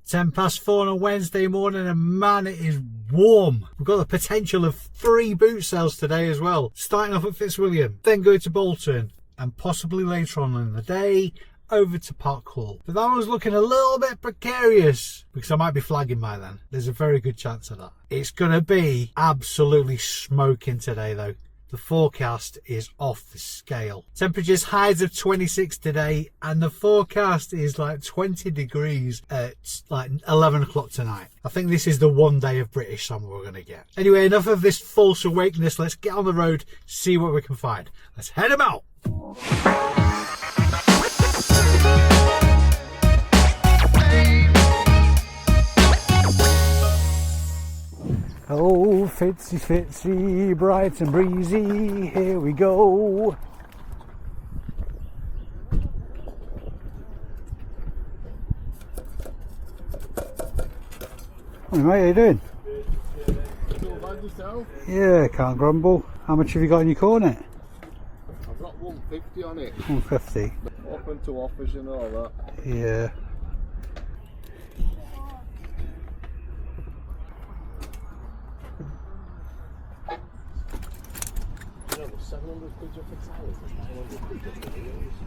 4:10 on a Wednesday morning, and man, it is warm. We've got the potential of 3 boot sales today as well. Starting off at Fitzwilliam, then go to Bolton, and possibly later on in the day, over to Park Hall. But that one's looking a little bit precarious because I might be flagging by then. There's a very good chance of that. It's going to be absolutely smoking today though. The forecast is off the scale. Temperatures highs of 26 today, and the forecast is like 20 degrees at like 11 o'clock tonight. I think this is the one day of British summer we're going to get. Anyway, enough of this false awakeness. Let's get on the road, see what we can find. Let's head them out. Oh, Fitzy, Fitzy, bright and breezy, here we go. Hey mate, how you doing? Not bad yourself? Yeah, can't grumble. How much have you got in your cornet? I've got 150 on it. 150. Open to offers and all that. Yeah. You know, 700 quid for tires, 900 quid for the wheels.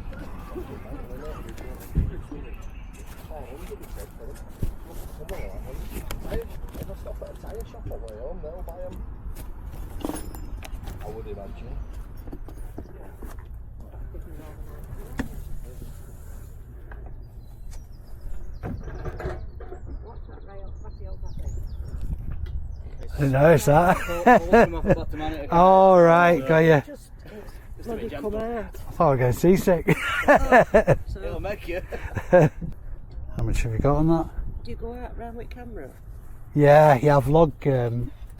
If I stop at a tyre shop on my own, they'll buy them. I would imagine. I didn't notice that. All right, got you. Bloody come out. I thought I was getting seasick. It'll make you. How much have you got on that? Do you go out round with camera? Yeah, I vlog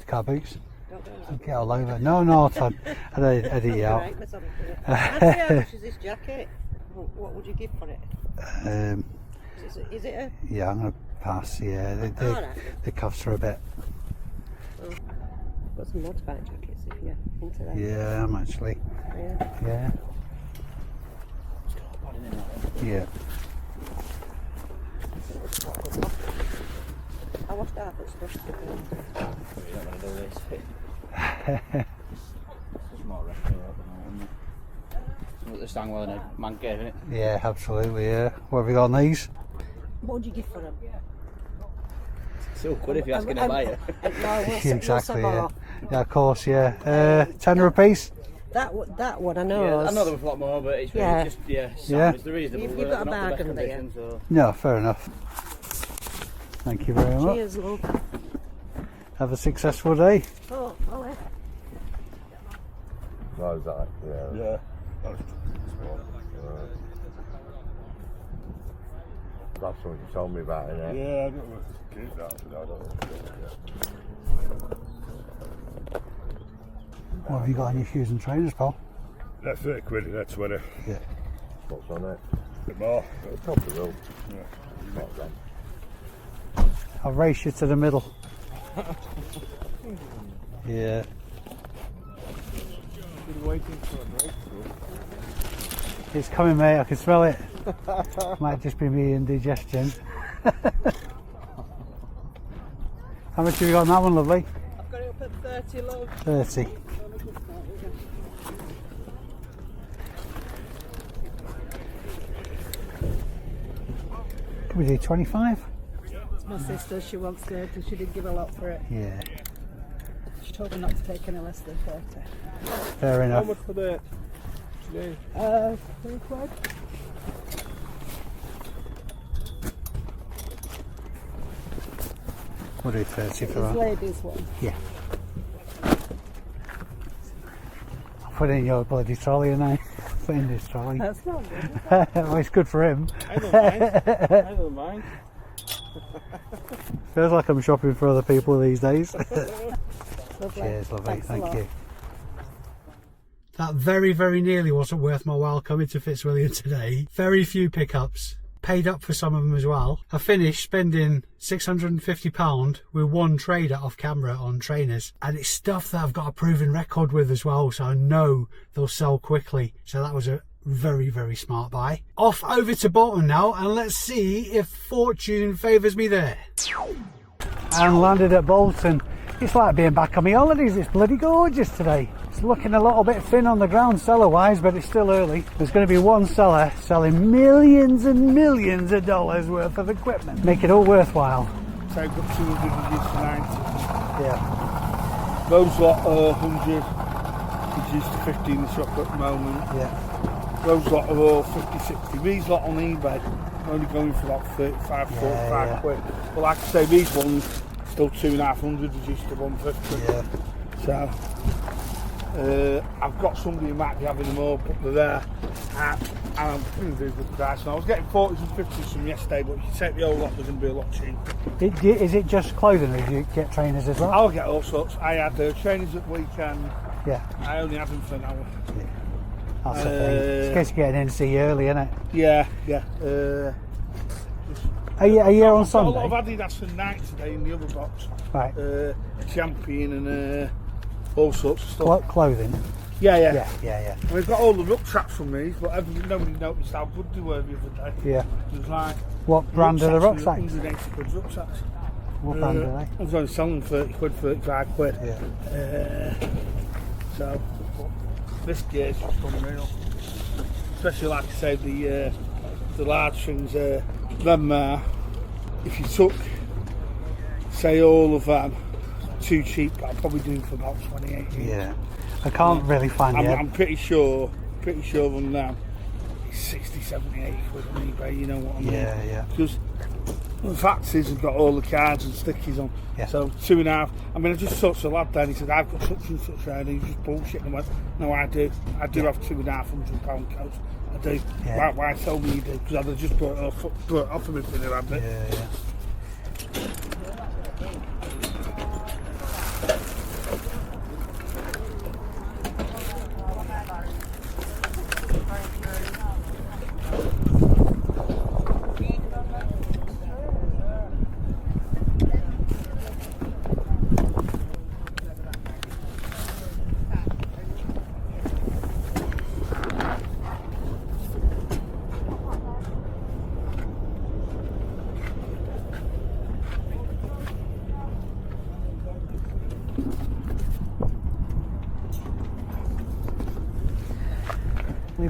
car boots. Don't go I'll get all over. No, I'd edit you out. Right, let's have a look. How much is this jacket? What would you give for it? Is it a... Yeah, I'm going to pass, yeah. The cuffs are a bit. Oh. Got some motorbike jackets if you're into that. Yeah, I'm actually. Yeah. Yeah. I washed half at stuff. You don't want to do this. It's more retro at the moment. Look, the Stanwell in a man cave, isn't it? Yeah, absolutely, yeah. What have you got on these? What would you give for them? Still good if you're asking to buy it. Exactly, yeah. Yeah, of course, yeah. £10 a piece? That one I know. Yeah, I know there was a lot more, but it's really just, it's the reasonable. You've got a bargain there. So. No, fair enough. Thank you very much. Cheers, love. Have a successful day. Oh, Ollie. No, that, yeah. That's what you told me about, innit? Yeah, I don't know if it's keep that, but I don't know. What have you got on your shoes and trainers, pal? That's 30 quid and that's 20. Yeah. What's on it? A bit more. Top of the road. Yeah. Not done. I'll race you to the middle. Yeah. Been waiting for a breakthrough. It's coming, mate. I can smell it. Might just be me indigestion. How much have you got on that one, lovely? I've got it up at 30, love. 30. Can we do 25? It's my sister, she wants 30, she did give a lot for it. Yeah. She told me not to take any less than 30. Fair enough. How much for that today? 3 quid. We'll do 30 for It's that. ladies one. Yeah. I'll put it in your bloody trolley and I put in this trolley. That's not good. Well, it's good for him. I don't mind. I don't mind. Feels like I'm shopping for other people these days. Lovely. Cheers, lovely. Thanks a Thank lot. you. That very, very nearly wasn't worth my while coming to Fitzwilliam today. Very few pickups. Paid up for some of them as well. I finished spending £650 with one trader off camera on trainers, and it's stuff that I've got a proven record with as well, so I know they'll sell quickly. So that was a Very, very smart buy. Off over to Bolton now, and let's see if fortune favours me there. And landed at Bolton. It's like being back on my holidays. It's bloody gorgeous today. It's looking a little bit thin on the ground seller wise, but it's still early. There's going to be one seller selling millions and millions of dollars worth of equipment. Make it all worthwhile. So I've got 200 reduced to 90. Yeah. Those lot are 100 reduced to 50 in the shop at the moment. Yeah. Those lot are all 50, 60. These lot on eBay are only going for about 35, 45 quid. But like I say, these ones still 2,500 reduced to 150. Yeah. So I've got somebody who might be having them all, but they're there. And I'm going to do a good price. And I was getting 40s and 50s from yesterday, but if you take the whole lot, they're going to be a lot cheaper. Is it just clothing, or do you get trainers as well? I'll get all sorts. I had trainers at weekend. Yeah. I only had them for an hour. Yeah. That's the thing. It's in case you're getting in to see you early, isn't it? Yeah, yeah. Are you here on I've got Sunday? a lot of Adidas and Nike today in the other box. Right. Champion and all sorts of stuff. Clothing? Yeah. Yeah. And we've got all the rucksacks from these, but nobody noticed how good they were the other day. Yeah. It was like... What brand are the rucksacks? 180 quid rucksacks. What brand are they? I was only selling 30 quid, 35 quid. Yeah. So, this gear's just unreal. Especially like I say, the large things, them if you took, say all of them, too cheap, I'll probably do them for about 28. Yeah. I can't really find it. I'm pretty sure them now, it's 60, 70, 80 quid on eBay, you know what I mean? Yeah. Because the fact is, we've got all the cards and stickies on. Yeah. So 2.5. I mean, I just talked to the lad then. He said, "I've got such and such there." And he was just bullshitting. I went, "No, I do. I do have £2,500 coats. I do. Yeah. Why tell me you do? Because I'd have just brought it off of me if I had it." Yeah.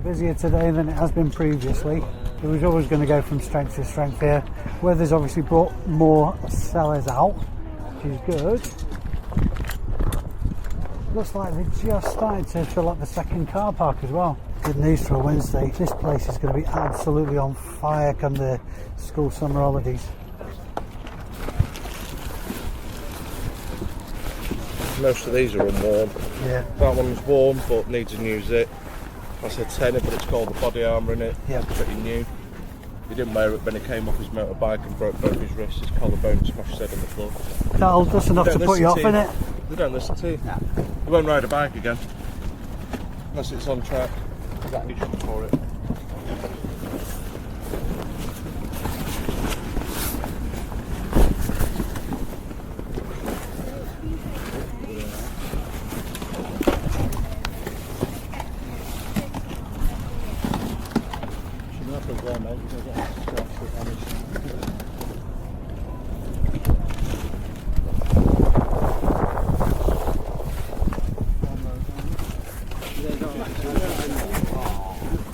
Busier today than it has been previously. It was always going to go from strength to strength here. Weather's obviously brought more sellers out, which is good. Looks like they're just starting to fill up the second car park as well. Good news for a Wednesday. This place is going to be absolutely on fire come the school summer holidays. Most of these are unwarm. Yeah. That one's warm but needs a new zip. That's a tenner, but it's called the body armour in it. Yeah. Pretty new. He didn't wear it when he came off his motorbike and broke both his wrists, his collarbone, smashed his head on the floor. That's enough to put you off, innit? They don't listen to you. No. He won't ride a bike again. Unless it's on track. He's got any shot for it.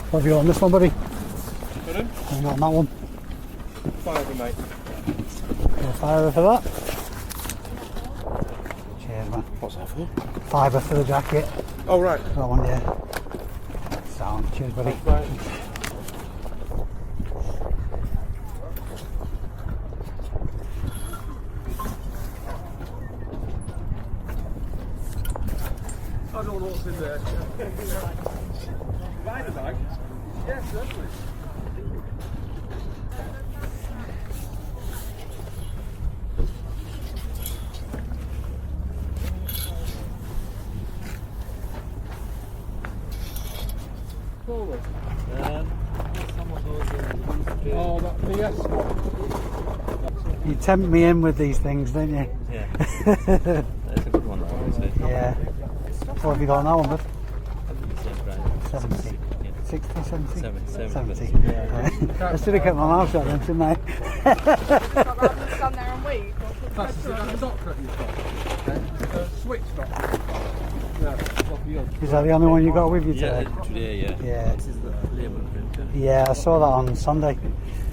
What have you got on this one, buddy? Pardon? What have you got on that one? Fiver, mate. Fiver for that. Cheers, man. What's that for? Fiver for the jacket. Oh, right. That one, yeah. Sound. Cheers, buddy. Right. I don't know what's in there. Rider bag? Yes, certainly. Oh, that BS one. You tempt me in with these things, don't you? Yeah. That's a good one, that one, isn't it? Yeah. What have you got on that one, bud? 70. 70. Yeah. 60, 70? 70. Yeah. I should have kept my mouth shut then, shouldn't I? Stand there and wait. That's the doctor you've got. Switch doctor. Yeah, Is that the only one you got with you Yeah, today? today, yeah. Yeah. This is the label printer. Yeah, I saw that on Sunday.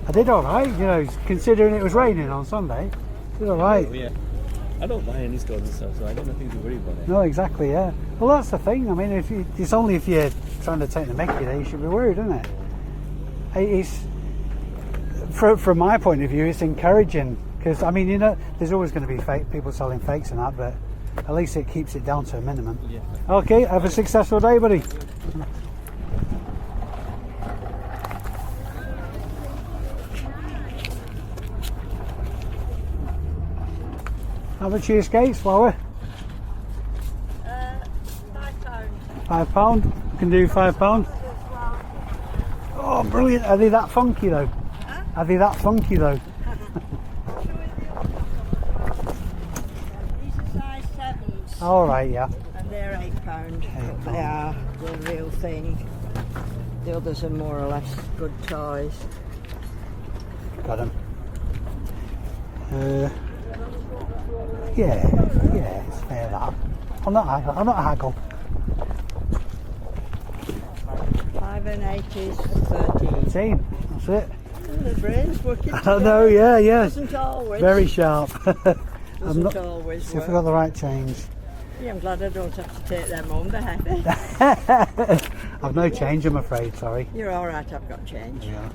I did alright, you know, considering it was raining on Sunday. Did alright. Oh, yeah. I don't buy any stores and stuff, so I got nothing to worry about it. No, exactly, yeah. Well, that's the thing. I mean, it's only if you're trying to take the mickey that you should be worried, isn't it? It's from my point of view, it's encouraging because I mean, you know, there's always going to be fake people selling fakes and that, but at least it keeps it down to a minimum. Yeah. Okay, have a successful day, buddy. How much are your skates, Flower? £5. £5. Can do £5. Oh, brilliant! Are they that funky though? Are they that funky though? These are size 7s. All right, yeah. And they're £8. They are the real thing. The others are more or less good toys. Got them. Yeah, it's fair that. I'm not haggle. 5 and 8 is 13. 13. That's it. The brain's working. I know, yeah. Doesn't always. Very sharp. Doesn't always See if work. I got the right change. Yeah, I'm glad I don't have to take them home. They're heavy. I've no change, I'm afraid. Sorry. You're all right. I've got change. Yeah.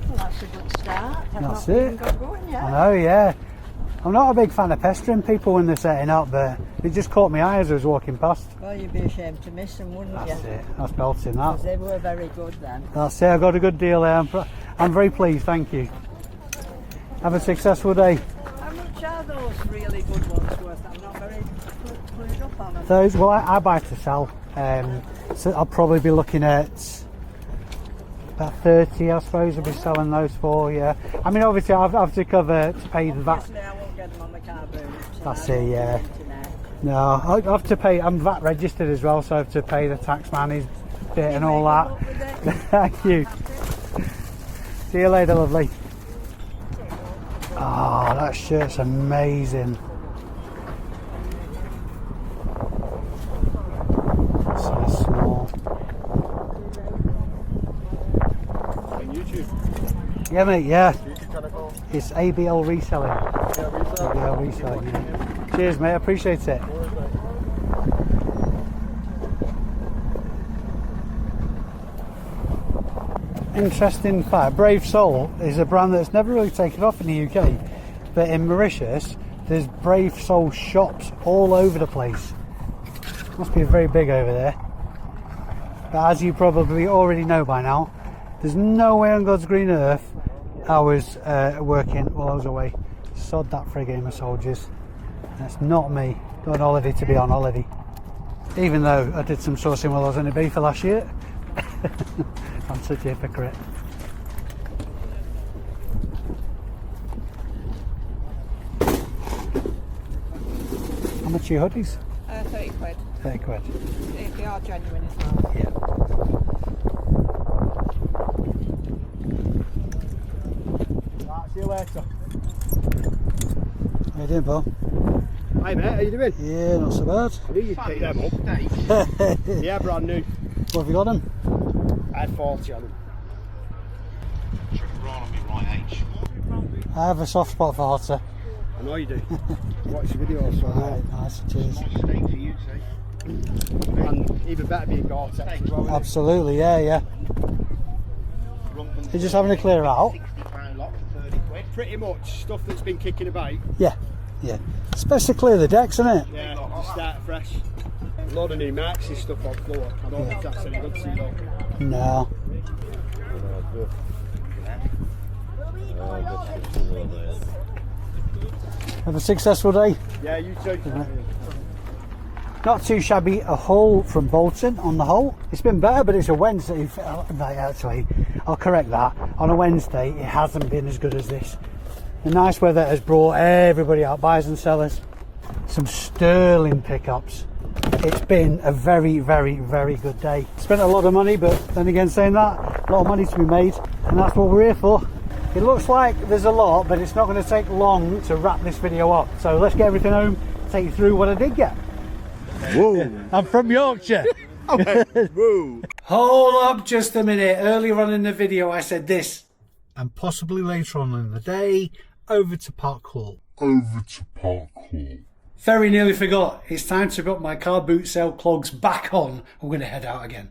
Well, that's a good start. I've That's not it. even got going yet. I know, yeah. I'm not a big fan of pestering people when they're setting up, but it just caught my eye as I was walking past. Well, you'd be ashamed to miss them, wouldn't That's you? it. That's belting Because that. they were very good then. That's it. I got a good deal there. I'm very pleased. Thank you. Have a successful day. How much are those really good ones worth? I'm not very clued up on them. Those, well, I buy to sell. So I'll probably be looking at about 30, I suppose. I'll be selling those for. Yeah. I mean, obviously, I have to cover to pay the VAT. Obviously, I won't get them on the car boot. So That's I it, won't yeah. get internet. No, I have to pay. I'm VAT registered as well, so I have to pay the tax man his bit and all that. Good luck with it. Thank you. See you later, lovely. Oh, that shirt's amazing. So small. On YouTube. Yeah, mate. Yeah, YouTube channel called? it's ABL Reselling. Yeah, ABL Reselling. Yeah. Cheers, mate. I appreciate it. Interesting fact, Brave Soul is a brand that's never really taken off in the UK, but in Mauritius there's Brave Soul shops all over the place. Must be very big over there. But as you probably already know by now, there's no way on God's green earth I was working while I was away. Sod that frigging of soldiers. That's not me. Going on holiday to be on holiday. Even though I did some sourcing while I was in Ibiza last year. I'm such a hypocrite. How much are your hoodies? 30 quid. 30 quid. If they are genuine as well. Yeah. Right, see you later. How you doing, Paul? Hi mate, how you doing? Yeah, not so bad. I knew you'd pick them up. Yeah, brand new. What have you got them? I had 40 on them. I have a soft spot for hotter. I know you do. Watch the video, so Right, nice, cheers. and even better being Gore-Tex as well. isn't it? Absolutely, yeah. You're just having to clear out? Pretty much stuff that's been kicking about. Yeah. It's best to clear the decks, isn't it? Yeah, just start fresh. A load of new Maxi stuff on floor. I don't think that's any good to you though. No. Have a successful day. Yeah, you too. Not too shabby a haul from Bolton on the whole. It's been better, but it's a Wednesday. Actually, I'll correct that. On a Wednesday, it hasn't been as good as this. The nice weather has brought everybody out, buyers and sellers. Some sterling pickups. It's been a very, very, very good day. Spent a lot of money, but then again saying that, a lot of money to be made, and that's what we're here for. It looks like there's a lot, but it's not going to take long to wrap this video up. So let's get everything home, take you through what I did get. Whoa! I'm from Yorkshire. Whoa! Hold up just a minute. Earlier on in the video I said this. And possibly later on in the day, over to Park Hall. Very nearly forgot. It's time to put my car boot sale clogs back on. I'm going to head out again.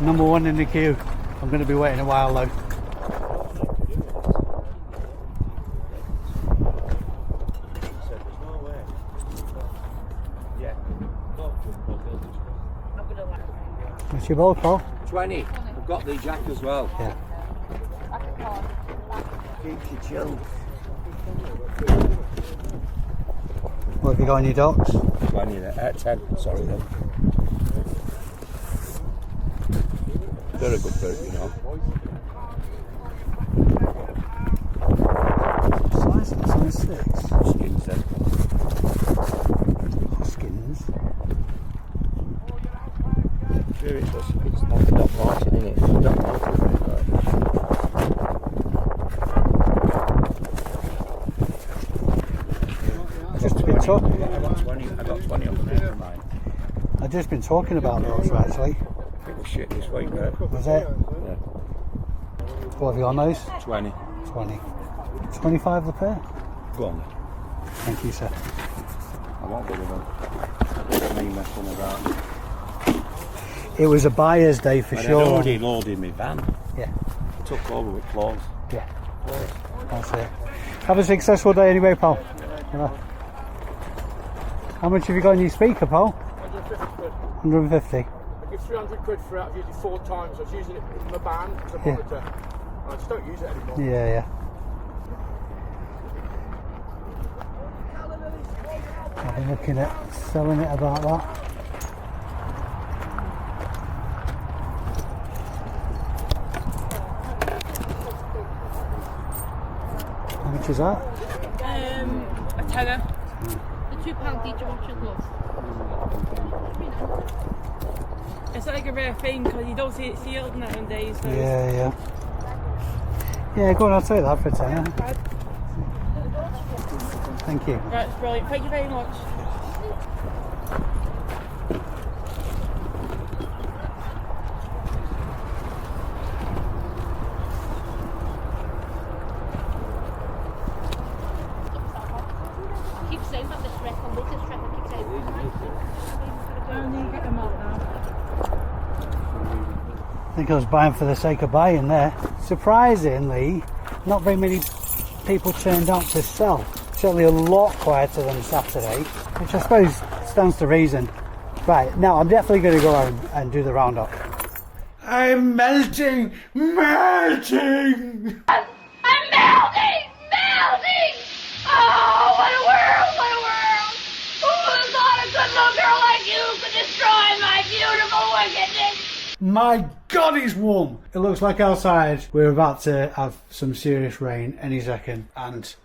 Number one in the queue. I'm going to be waiting a while though. What's your bolt, Paul? 20. I've got the jack as well. Yeah. Keep you chilled. What have you got on your docks? 20 there. 10. Sorry then. Very good boat, you know. Size 6. Skins then. Skins. Sure it does. It's not the Doc Martin, isn't it? It's the Doc Martin. Just been talking. I got 20 on the mine. I've just been talking about those actually. It was shit this week, right? Was it? Yeah. What have you on those? 20. 20. 25 the pair? Go on then. Thank you, sir. I won't give them. Me messing about. It was a buyer's day for But sure. I'd already loaded my van. Yeah. Took over with claws. Yeah. That's it. Have a successful day anyway, pal. Yeah. How much have you got in your speaker, pal? 150. I give 300 quid for it. I've used it 4 times. I was using it in my band as a Yeah. monitor. I just don't use it anymore. Yeah. I've been looking at selling it about that. How much is that? A tenner. The £2 each of your gloves. It's like a rare thing because you don't see it sealed nowadays. So Yeah. Yeah, go on, I'll take that for a tenner. Thank you. Right, it's brilliant. Thank you very much. Keep saying that this record, I keep saying. I need to get them out now. I think I was buying for the sake of buying there. Surprisingly, not very many people turned out to sell. Certainly a lot quieter than Saturday, which I suppose stands to reason. Right, now I'm definitely going to go home and do the roundup. I'm melting! Melting! I'm melting! Melting! Oh, what a world! What a world! Who would have thought a good little girl like you could destroy my beautiful wickedness? My God, it's warm! It looks like outside we're about to have some serious rain any second, and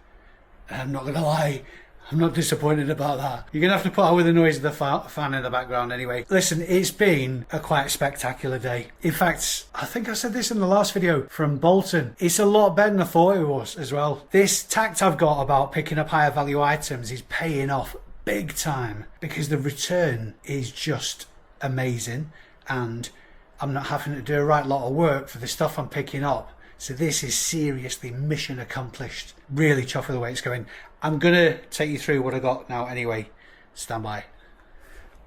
I'm not going to lie, I'm not disappointed about that. You're going to have to put out with the noise of the fan in the background anyway. Listen, it's been a quite spectacular day. In fact, I think I said this in the last video from Bolton. It's a lot better than I thought it was as well. This tact I've got about picking up higher value items is paying off big time because the return is just amazing and I'm not having to do a right lot of work for the stuff I'm picking up. So this is seriously mission accomplished. Really chuffed with the way it's going. I'm going to take you through what I got now anyway. Stand by.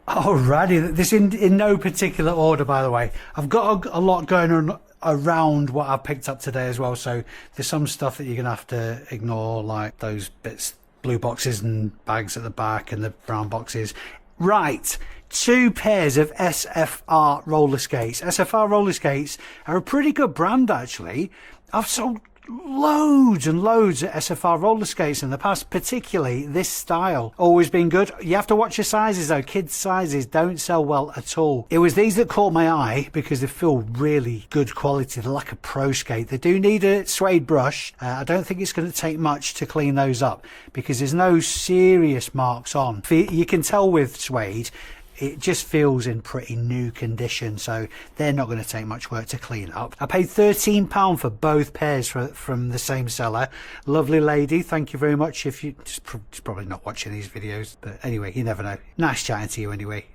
Alrighty, this in no particular order, by the way. I've got a lot going on around what I've picked up today as well. So there's some stuff that you're going to have to ignore, like those bits, blue boxes and bags at the back and the brown boxes. Right, 2 pairs of SFR roller skates. SFR roller skates are a pretty good brand actually. I've sold loads and loads of SFR roller skates in the past, particularly this style. Always been good. You have to watch your sizes though. Kids' sizes don't sell well at all. It was these that caught my eye because they feel really good quality. They're like a pro skate. They do need a suede brush. I don't think it's going to take much to clean those up because there's no serious marks on. You can tell with suede, it just feels in pretty new condition, so they're not going to take much work to clean up. I paid £13 for both pairs from the same seller. Lovely lady, thank you very much. If you just probably not watching these videos, but anyway, you never know. Nice chatting to you anyway.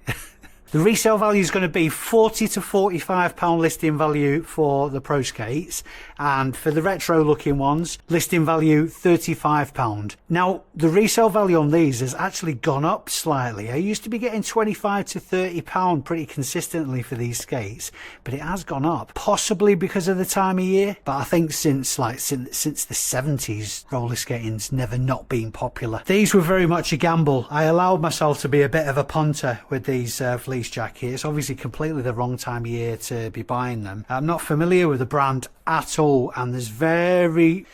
The resale value is going to be £40 to £45 listing value for the pro skates, and for the retro looking ones, listing value £35. Now, the resale value on these has actually gone up slightly. I used to be getting £25 to £30 pretty consistently for these skates, but it has gone up, possibly because of the time of year. But I think since the 70s, roller skating's never not been popular. These were very much a gamble. I allowed myself to be a bit of a punter with these fleece jackets. Obviously completely the wrong time of year to be buying them. I'm not familiar with the brand at all, and there's very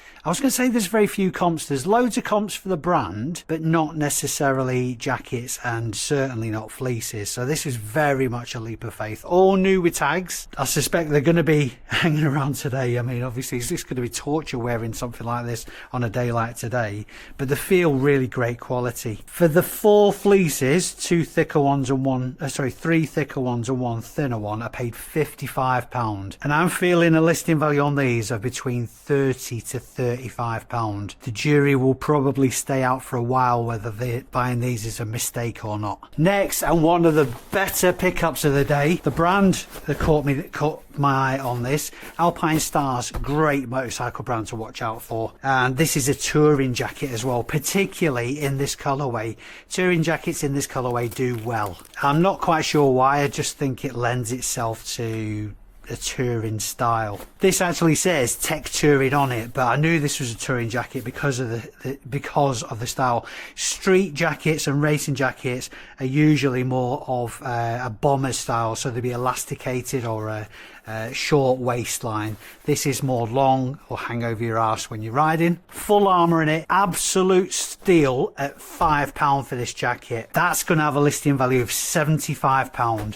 few comps. There's loads of comps for the brand, but not necessarily jackets and certainly not fleeces. So this is very much a leap of faith. All new with tags. I suspect they're going to be hanging around today. I mean, obviously it's just going to be torture wearing something like this on a day like today, but they feel really great quality. For the 4 fleeces, 3 thicker ones and one thinner one, I paid £55, and I'm feeling a listing value on these of between £30 to £35. The jury will probably stay out for a while whether buying these is a mistake or not. Next, and one of the better pickups of the day, the brand that caught my eye on this, Alpine Stars, great motorcycle brand to watch out for. And this is a touring jacket as well, particularly in this colorway. Touring jackets in this colorway do well. I'm not quite sure why, I just think it lends itself to a touring style. This actually says Tech Touring on it, but I knew this was a touring jacket because of the style. Street jackets and racing jackets are usually more of a bomber style, so they'd be elasticated or a short waistline. This is more long or hang over your arse when you're riding. Full armour in it, absolute steal at £5 for this jacket. That's going to have a listing value of £75.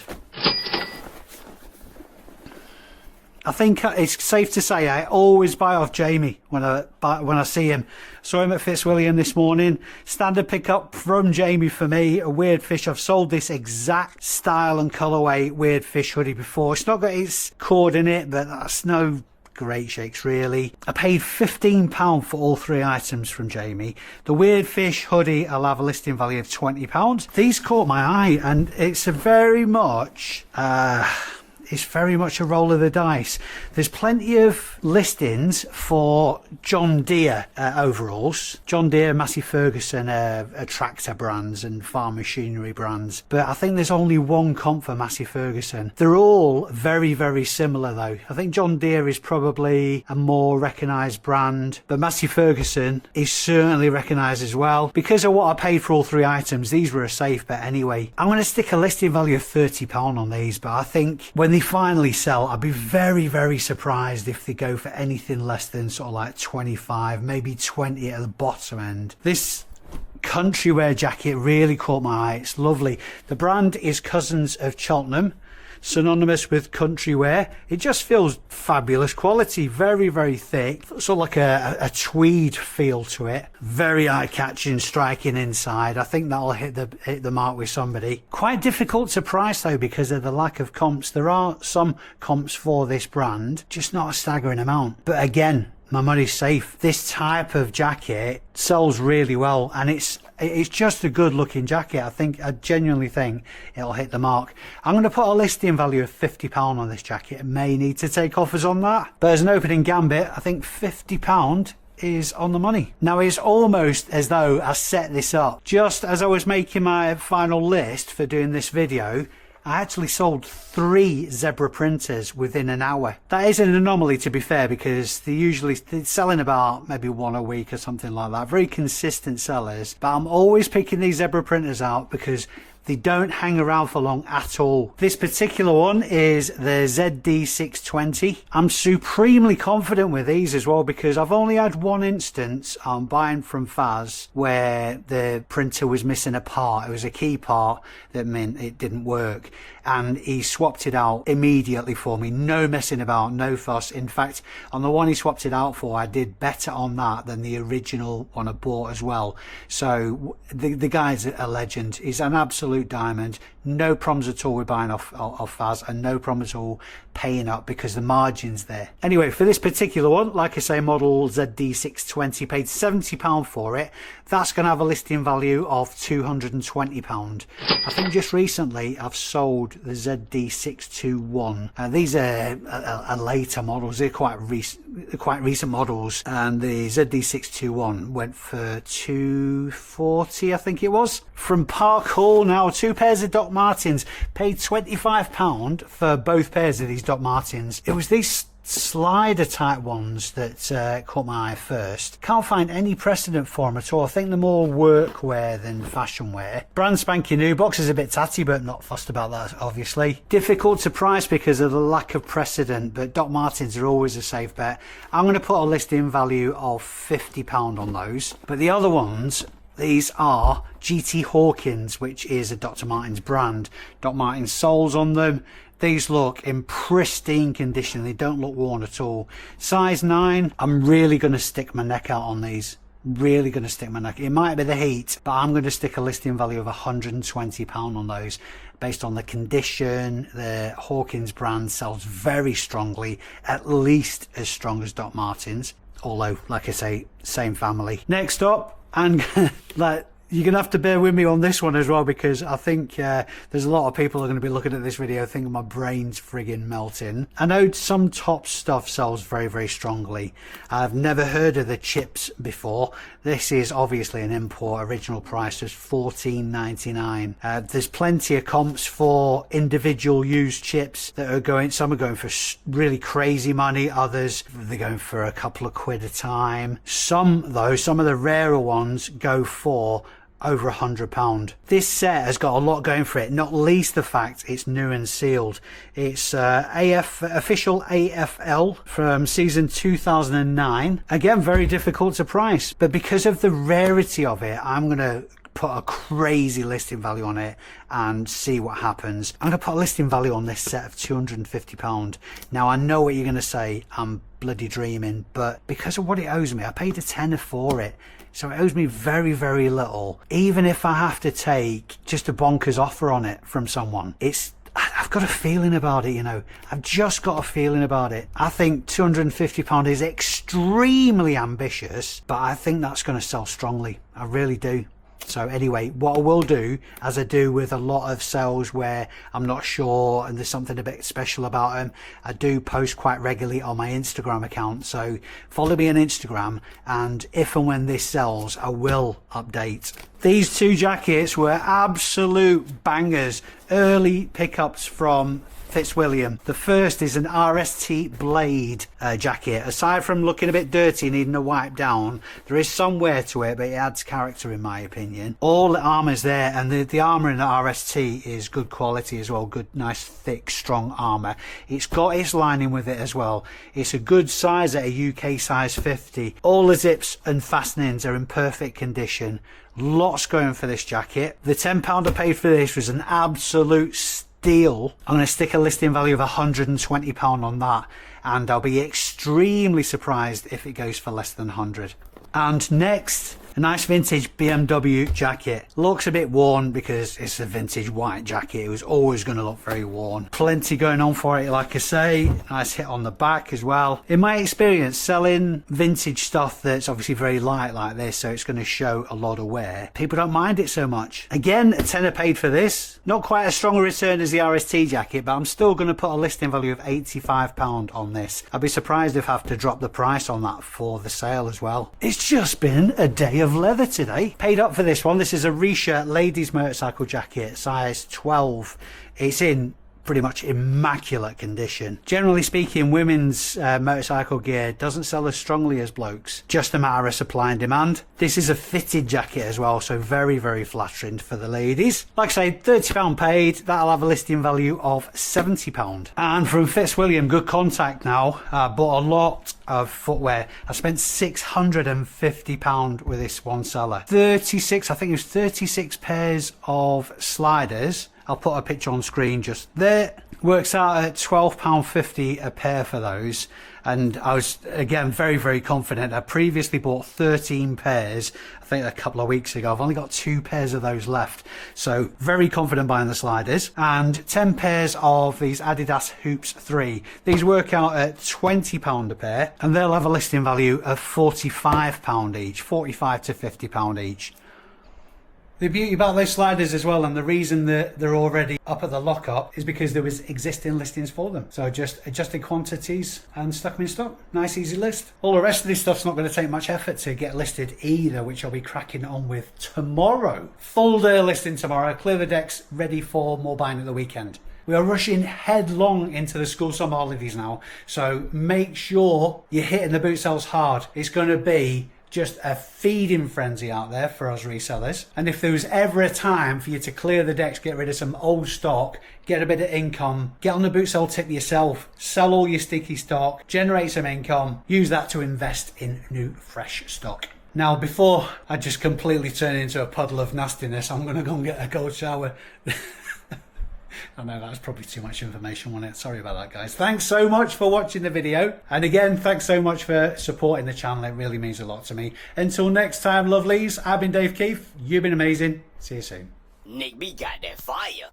I think it's safe to say I always buy off Jamie when I see him. Saw him at Fitzwilliam this morning. Standard pickup from Jamie for me. A Weird Fish. I've sold this exact style and colourway Weird Fish hoodie before. It's not got its cord in it, but that's no great shakes really. I paid £15 for all 3 items from Jamie. The Weird Fish hoodie, I'll have a listing value of £20. These caught my eye, and it's very much a roll of the dice. There's plenty of listings for John Deere overalls. John Deere, Massey Ferguson are tractor brands and farm machinery brands. But I think there's only one comp for Massey Ferguson. They're all very, very similar though. I think John Deere is probably a more recognised brand, but Massey Ferguson is certainly recognised as well. Because of what I paid for all 3 items, these were a safe bet anyway. I'm going to stick a listing value of £30 on these, but I think when they finally sell, I'd be very, very surprised if they go for anything less than sort of like 25, maybe 20 at the bottom end. This country wear jacket really caught my eye. It's lovely. The brand is Cousins of Cheltenham, synonymous with country wear. It just feels fabulous quality, very, very thick, sort of like a tweed feel to it. Very eye-catching, striking inside. I think that'll hit the mark with somebody. Quite difficult to price though because of the lack of comps. There are some comps for this brand, just not a staggering amount. But again, my money's safe. This type of jacket sells really well, and it's just a good looking jacket. I genuinely think it'll hit the mark. I'm going to put a listing value of £50 on this jacket. It may need to take offers on that, but as an opening gambit, I think £50 is on the money. Now it's almost as though I set this up just as I was making my final list for doing this video. I actually sold 3 zebra printers within an hour. That is an anomaly, to be fair, because they're selling about maybe 1 a week or something like that. Very consistent sellers. But I'm always picking these zebra printers out because They don't hang around for long at all. This particular one is the ZD620. I'm supremely confident with these as well, because I've only had one instance on buying from Faz where the printer was missing a part. It was a key part that meant it didn't work, and he swapped it out immediately for me. No messing about, no fuss. In fact, on the one he swapped it out for, I did better on that than the original one I bought as well. So the guy's a legend. He's an absolute diamond. No problems at all with buying off Faz, and no problem at all paying up because the margin's there. Anyway, for this particular one, like I say, model ZD620, paid £70 for it. That's going to have a listing value of £220. I think just recently I've sold the ZD621. These are later models. They're quite recent models, and the ZD621 went for £240, I think it was. From Park Hall now, 2 pairs of Doc Martens, paid £25 for both pairs of these Doc Martens. It was these slider type ones that caught my eye first. Can't find any precedent for them at all. I think they're more workwear than fashion wear. Brand spanking new. Box is a bit tatty, but not fussed about that, obviously. Difficult to price because of the lack of precedent, but Doc Martens are always a safe bet. I'm going to put a listing value of £50 on those. But the other ones, these are GT Hawkins, which is a Dr. Martens brand. Doc Martens soles on them. These look in pristine condition. They don't look worn at all. Size 9. I'm really going to stick my neck out on these. Really going to stick my neck. It might be the heat, but I'm going to stick a listing value of £120 on those. Based on the condition, the Hawkins brand sells very strongly, at least as strong as Doc Martens. Although, like I say, same family. Next up, and you're going to have to bear with me on this one as well, because I think there's a lot of people who are going to be looking at this video thinking my brain's friggin' melting. I know some top stuff sells very, very strongly. I've never heard of the chips before. This is obviously an import. Original price was $14.99. There's plenty of comps for individual used chips that are going, some are going for really crazy money, others they're going for a couple of quid a time. Some though, some of the rarer ones go for over £100. This set has got a lot going for it, not least the fact it's new and sealed. It's official AFL from season 2009. Again, very difficult to price, but because of the rarity of it, I'm going to put a crazy listing value on it and see what happens. I'm going to put a listing value on this set of £250. Now, I know what you're going to say, I'm bloody dreaming, but because of what it owes me, I paid a tenner for it. So it owes me very, very little. Even if I have to take just a bonkers offer on it from someone, I've got a feeling about it, you know. I've just got a feeling about it. I think £250 is extremely ambitious, but I think that's going to sell strongly. I really do. So anyway, what I will do, as I do with a lot of sales where I'm not sure and there's something a bit special about them, I do post quite regularly on my Instagram account. So follow me on Instagram, and if and when this sells, I will update. These two jackets were absolute bangers. Early pickups from Fitzwilliam. The first is an RST Blade jacket. Aside from looking a bit dirty, needing a wipe down, there is some wear to it, but it adds character in my opinion. All the armour's there, and the armour in the RST is good quality as well. Good, nice, thick, strong armour. It's got its lining with it as well. It's a good size at a UK size 50. All the zips and fastenings are in perfect condition. Lots going for this jacket. The £10 I paid for this was an absolute deal. I'm going to stick a listing value of £120 on that, and I'll be extremely surprised if it goes for less than 100. And next, a nice vintage BMW jacket. Looks a bit worn because it's a vintage white jacket. It was always going to look very worn. Plenty going on for it, like I say. Nice hit on the back as well. In my experience, selling vintage stuff that's obviously very light like this, so it's going to show a lot of wear, people don't mind it so much. Again, a tenner paid for this. Not quite as strong a return as the RST jacket, but I'm still going to put a listing value of £85 on this. I'd be surprised if I have to drop the price on that for the sale as well. It's just been a day of leather today. Paid up for this one. This is a Reshirt ladies motorcycle jacket, size 12. It's in pretty much immaculate condition. Generally speaking, women's motorcycle gear doesn't sell as strongly as blokes, just a matter of supply and demand. This is a fitted jacket as well, so very, very flattering for the ladies. Like I say, £30 paid, that'll have a listing value of £70. And from Fitzwilliam, good contact now. Bought a lot of footwear. I spent £650 with this one seller. 36, I think it was 36 pairs of sliders. I'll put a picture on screen just there. Works out at £12.50 a pair for those. And I was, again, very, very confident. I previously bought 13 pairs, I think a couple of weeks ago. I've only got 2 pairs of those left. So very confident buying the sliders. And 10 pairs of these Adidas Hoops 3. These work out at £20 a pair. And they'll have a listing value of £45 each, £45 to £50 each. The beauty about those sliders as well, and the reason that they're already up at the lockup, is because there was existing listings for them. So just adjusted quantities and stuck them in stock. Nice, easy list. All the rest of this stuff's not going to take much effort to get listed either, which I'll be cracking on with tomorrow. Full day listing tomorrow. Clear the decks, ready for more buying at the weekend. We are rushing headlong into the school summer holidays now, so make sure you're hitting the boot sales hard. It's going to be just a feeding frenzy out there for us resellers. And if there was ever a time for you to clear the decks, get rid of some old stock, get a bit of income, get on the boot sale tip yourself, sell all your sticky stock, generate some income, use that to invest in new fresh stock. Now, before I just completely turn into a puddle of nastiness, I'm going to go and get a cold shower. I know that's probably too much information on it. Sorry about that, guys. Thanks so much for watching the video. And again, thanks so much for supporting the channel. It really means a lot to me. Until next time, lovelies, I've been Dave Keeffe. You've been amazing. See you soon. Nick B got that fire.